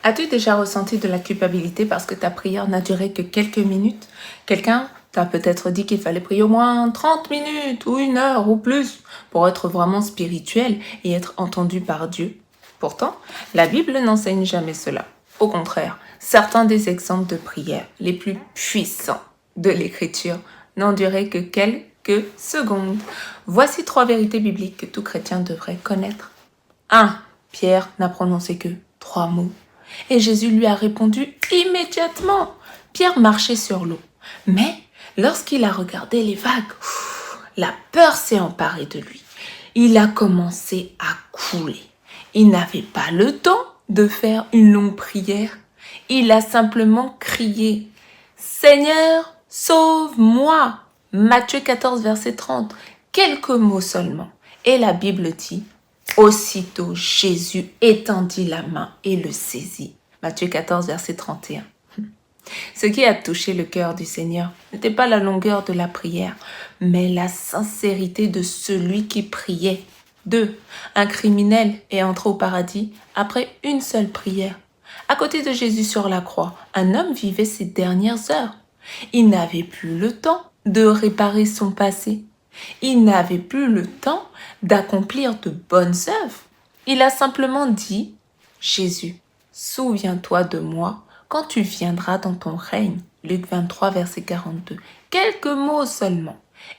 As-tu déjà ressenti de la culpabilité parce que ta prière n'a duré que quelques minutes? Quelqu'un t'a peut-être dit qu'il fallait prier au moins 30 minutes ou 1 heure ou plus pour être vraiment spirituel et être entendu par Dieu. Pourtant, la Bible n'enseigne jamais cela. Au contraire, certains des exemples de prière les plus puissants de l'Écriture n'ont duré que quelques secondes. Voici 3 vérités bibliques que tout chrétien devrait connaître. 1. Pierre n'a prononcé que 3 mots. Et Jésus lui a répondu immédiatement. Pierre marchait sur l'eau. Mais lorsqu'il a regardé les vagues, la peur s'est emparée de lui. Il a commencé à couler. Il n'avait pas le temps de faire une longue prière. Il a simplement crié « Seigneur, sauve-moi » Matthieu 14, verset 30. Quelques mots seulement. Et la Bible dit « Aussitôt Jésus étendit la main et le saisit » Matthieu 14, verset 31. Ce qui a touché le cœur du Seigneur n'était pas la longueur de la prière, mais la sincérité de celui qui priait. 2. Un criminel est entré au paradis après une seule prière. À côté de Jésus sur la croix, un homme vivait ses dernières heures. Il n'avait plus le temps de réparer son passé. Il n'avait plus le temps d'accomplir de bonnes œuvres. Il a simplement dit « Jésus, souviens-toi de moi quand tu viendras dans ton règne. » Luc 23, verset 42. Quelques mots seulement.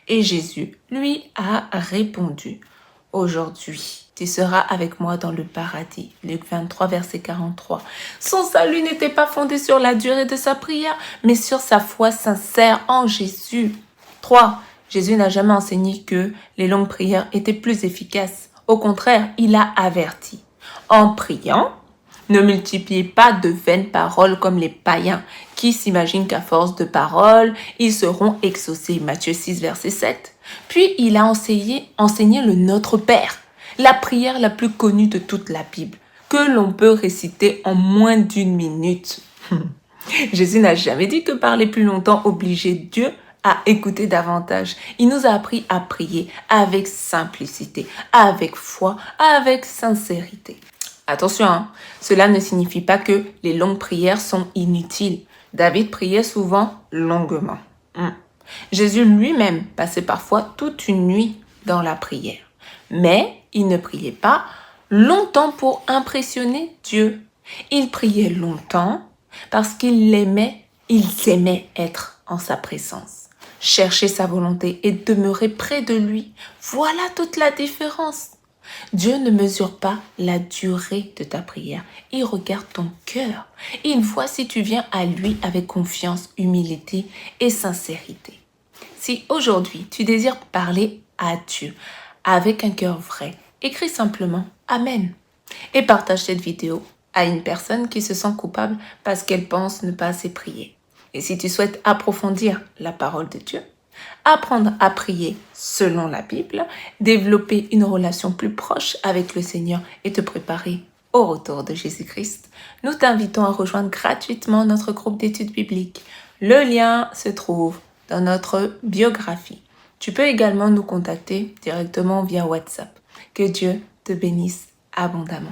Et Jésus lui a répondu « Aujourd'hui, tu seras avec moi dans le paradis. » Luc 23, verset 43. Son salut n'était pas fondé sur la durée de sa prière, mais sur sa foi sincère en Jésus. 3. Jésus n'a jamais enseigné que les longues prières étaient plus efficaces. Au contraire, il a averti. En priant, ne multipliez pas de vaines paroles comme les païens qui s'imaginent qu'à force de paroles, ils seront exaucés. Matthieu 6, verset 7. Puis il a enseigné le Notre Père, la prière la plus connue de toute la Bible, que l'on peut réciter en moins d'1 minute. Jésus n'a jamais dit que parler plus longtemps obligeait Dieu à écouter davantage. Il nous a appris à prier avec simplicité, avec foi, avec sincérité. Attention, cela ne signifie pas que les longues prières sont inutiles. David priait souvent longuement. Jésus lui-même passait parfois toute une nuit dans la prière. Mais il ne priait pas longtemps pour impressionner Dieu. Il priait longtemps parce qu'ils aimaient être en sa présence. Chercher sa volonté et demeurer près de lui. Voilà toute la différence. Dieu ne mesure pas la durée de ta prière. Il regarde ton cœur. Il voit si tu viens à lui avec confiance, humilité et sincérité. Si aujourd'hui tu désires parler à Dieu avec un cœur vrai, écris simplement Amen et partage cette vidéo à une personne qui se sent coupable parce qu'elle pense ne pas assez prier. Et si tu souhaites approfondir la parole de Dieu, apprendre à prier selon la Bible, développer une relation plus proche avec le Seigneur et te préparer au retour de Jésus-Christ, nous t'invitons à rejoindre gratuitement notre groupe d'études bibliques. Le lien se trouve dans notre biographie. Tu peux également nous contacter directement via WhatsApp. Que Dieu te bénisse abondamment.